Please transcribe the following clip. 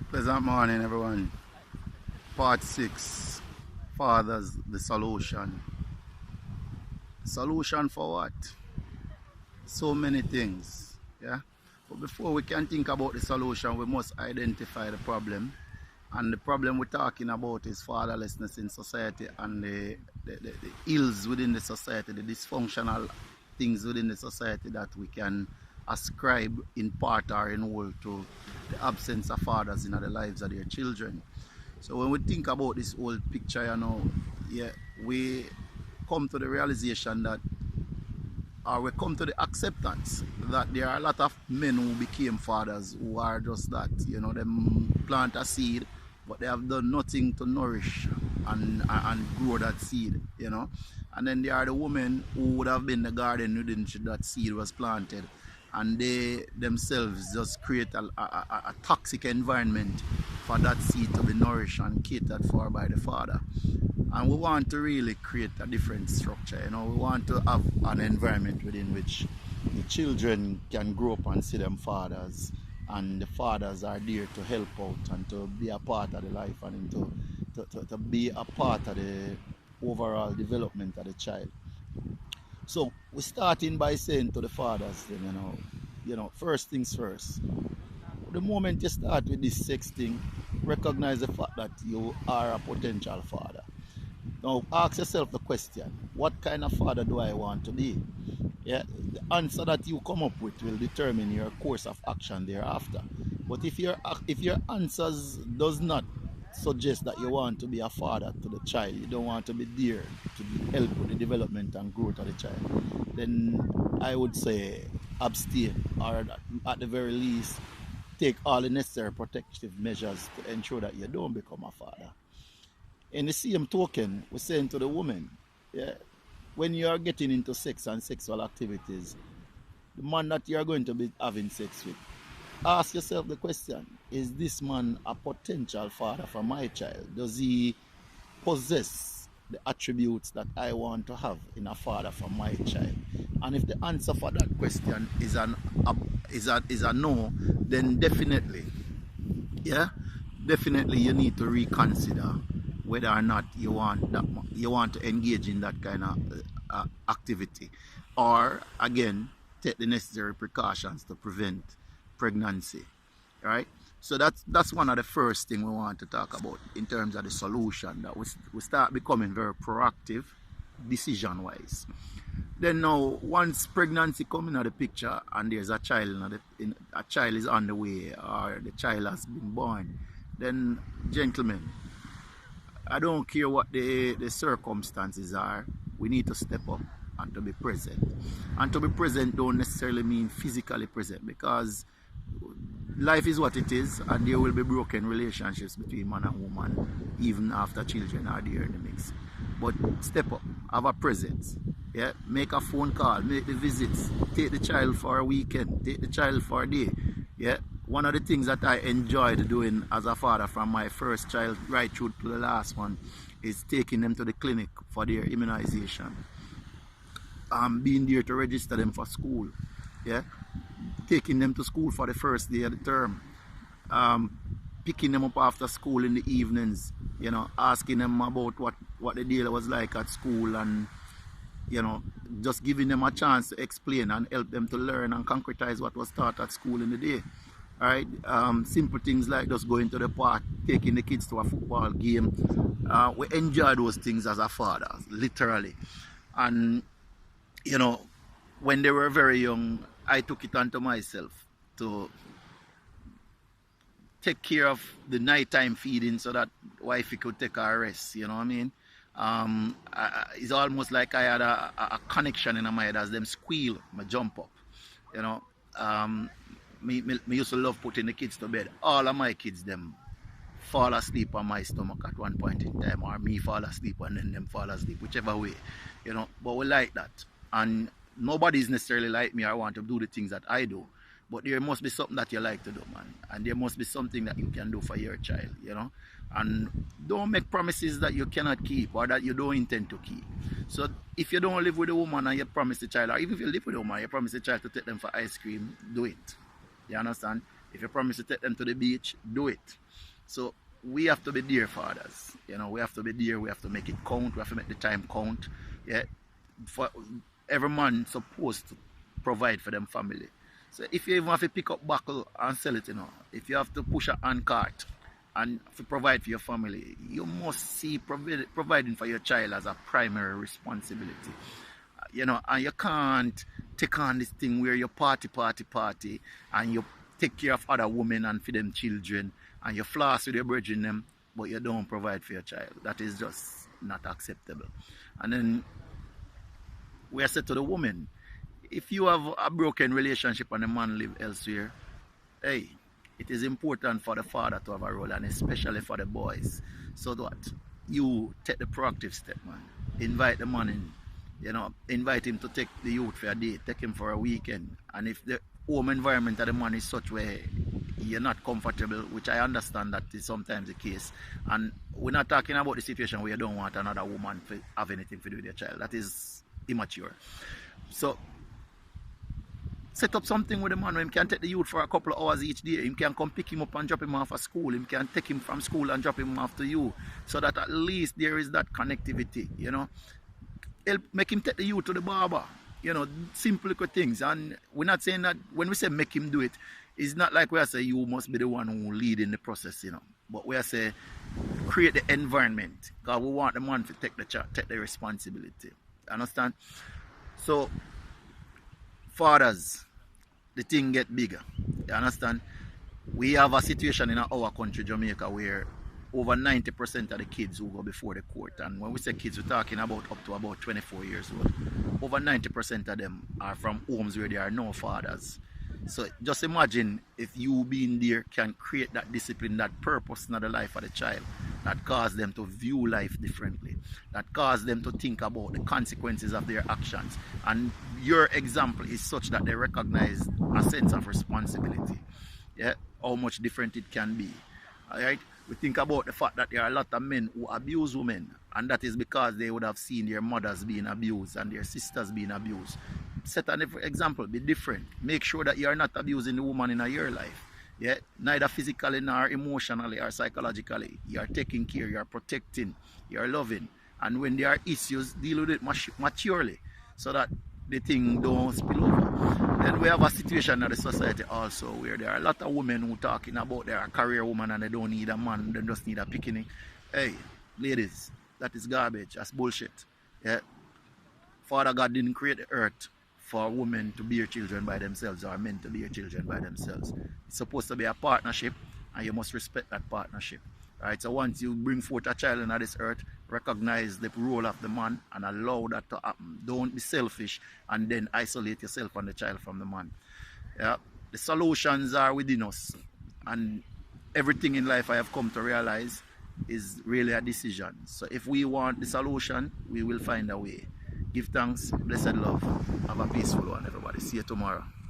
Pleasant morning, everyone. Part 6. Fathers, the solution. Solution for what? So many things. Yeah? But before we can think about the solution, we must identify the problem. And the problem we're talking about is fatherlessness in society and the ills within the society, the dysfunctional things within the society that we can ascribe in part or in whole to the absence of fathers in the lives of their children. So when we think about this whole picture, yeah, we come to the realization that, or we come to the acceptance that there are a lot of men who became fathers who are just that, them plant a seed, but they have done nothing to nourish and grow that seed. And then there are the women who would have been the garden within which that seed was planted, and they themselves just create a toxic environment for that seed to be nourished and catered for by the father. And we want to really create a different structure. We want to have an environment within which the children can grow up and see them fathers, and the fathers are there to help out and to be a part of the life and to be a part of the overall development of the child. So we're starting by saying to the fathers, first things first. The moment you start with this sex thing, recognize the fact that you are a potential father. Now ask yourself the question, what kind of father do I want to be? Yeah, the answer that you come up with will determine your course of action thereafter. But if your answers does not suggest that you want to be a father to the child, you don't want to be there to help with the development and growth of the child, then I would say abstain, or at the very least take all the necessary protective measures to ensure that you don't become a father. In the same token, we're saying to the woman, yeah, when you are getting into sex and sexual activities, the man that you are going to be having sex with, ask yourself the question, is this man a potential father for my child? Does he possess the attributes that I want to have in a father for my child? And if the answer for that question is a no, then definitely, yeah, definitely you need to reconsider whether or not you want to engage in that kind of activity, or again take the necessary precautions to prevent pregnancy, right? So that's one of the first thing we want to talk about in terms of the solution, that we start becoming very proactive decision wise. Then now, once pregnancy come into the picture and there's a child a child is on the way, or the child has been born, then gentlemen, I don't care what the circumstances are, we need to step up and to be present. And to be present don't necessarily mean physically present, because life is what it is, and there will be broken relationships between man and woman even after children are there in the mix. But step up, have a presence. Yeah, make a phone call, make the visits, take the child for a weekend, take the child for a day. Yeah, one of the things that I enjoyed doing as a father from my first child right through to the last one is taking them to the clinic for their immunization. Being there to register them for school. Yeah, taking them to school for the first day of the term. Picking them up after school in the evenings, asking them about what the day was like at school, and just giving them a chance to explain and help them to learn and concretize what was taught at school in the day. All right, simple things like just going to the park, taking the kids to a football game. We enjoy those things as a father, literally. And when they were very young, I took it onto myself to take care of the nighttime feeding so that wifey could take her rest. You know what I mean? It's almost like I had a connection in my head. As them squeal, I jump up. You know, me used to love putting the kids to bed. All of my kids them fall asleep on my stomach at one point in time, or me fall asleep and then them fall asleep, whichever way. But we like that, and nobody's necessarily like me or want to do the things that I do. But there must be something that you like to do, man. And there must be something that you can do for your child. And don't make promises that you cannot keep or that you don't intend to keep. So if you don't live with a woman and you promise the child, or even if you live with a woman, you promise the child to take them for ice cream, do it. You understand? If you promise to take them to the beach, do it. So we have to be dear fathers. You know, we have to be dear. We have to make it count. We have to make the time count. Yeah, for every man supposed to provide for them family. So if you even have to pick up buckle and sell it, you know, if you have to push a hand cart and to provide for your family, you must see providing for your child as a primary responsibility. You know, and you can't take on this thing where you party, and you take care of other women and for them children, and you floss with your brethren them, but you don't provide for your child. That is just not acceptable. And then we are said to the woman, if you have a broken relationship and the man live elsewhere, hey, it is important for the father to have a role, and especially for the boys. So that you take the proactive step, man. Invite the man in. You know, invite him to take the youth for a date, take him for a weekend. And if the home environment of the man is such where you're not comfortable, which I understand that is sometimes the case, and we're not talking about the situation where you don't want another woman to have anything to do with your child. That is immature. So set up something with the man where he can take the youth for a couple of hours each day. He can come pick him up and drop him off at school. He can take him from school and drop him off to you, so that at least there is that connectivity, you know. Help make him take the youth to the barber, you know, simple little things. And we're not saying that when we say make him do it, it's not like we are saying you must be the one who lead in the process, you know. But we are saying create the environment, because we want the man to take the responsibility. Understand? So fathers, the thing get bigger. You understand? We have a situation in our country, Jamaica, where over 90% of the kids who go before the court, and when we say kids, we're talking about up to about 24 years old, over 90% of them are from homes where there are no fathers. So just imagine if you being there can create that discipline, that purpose in the life of the child, that cause them to view life differently, that cause them to think about the consequences of their actions. And your example is such that they recognize a sense of responsibility. Yeah, how much different it can be. All right. We think about the fact that there are a lot of men who abuse women, and that is because they would have seen their mothers being abused and their sisters being abused. Set an example, be different. Make sure that you are not abusing the woman in your life. Yeah? Neither physically nor emotionally or psychologically. You are taking care, you are protecting, you are loving. And when there are issues, deal with it maturely, so that the thing don't spill over. Then we have a situation in the society also where there are a lot of women who talking about they are a career woman and they don't need a man, they just need a picking. Hey, ladies, that is garbage. That's bullshit. Yeah. Father God didn't create the earth for women to bear children by themselves or men to bear children by themselves. It's supposed to be a partnership, and you must respect that partnership. Right, so once you bring forth a child on this earth, recognize the role of the man and allow that to happen. Don't be selfish and then isolate yourself and the child from the man. Yeah, the solutions are within us, and everything in life I have come to realize is really a decision. So if we want the solution, we will find a way. Give thanks, blessed love, have a peaceful one, everybody. See you tomorrow.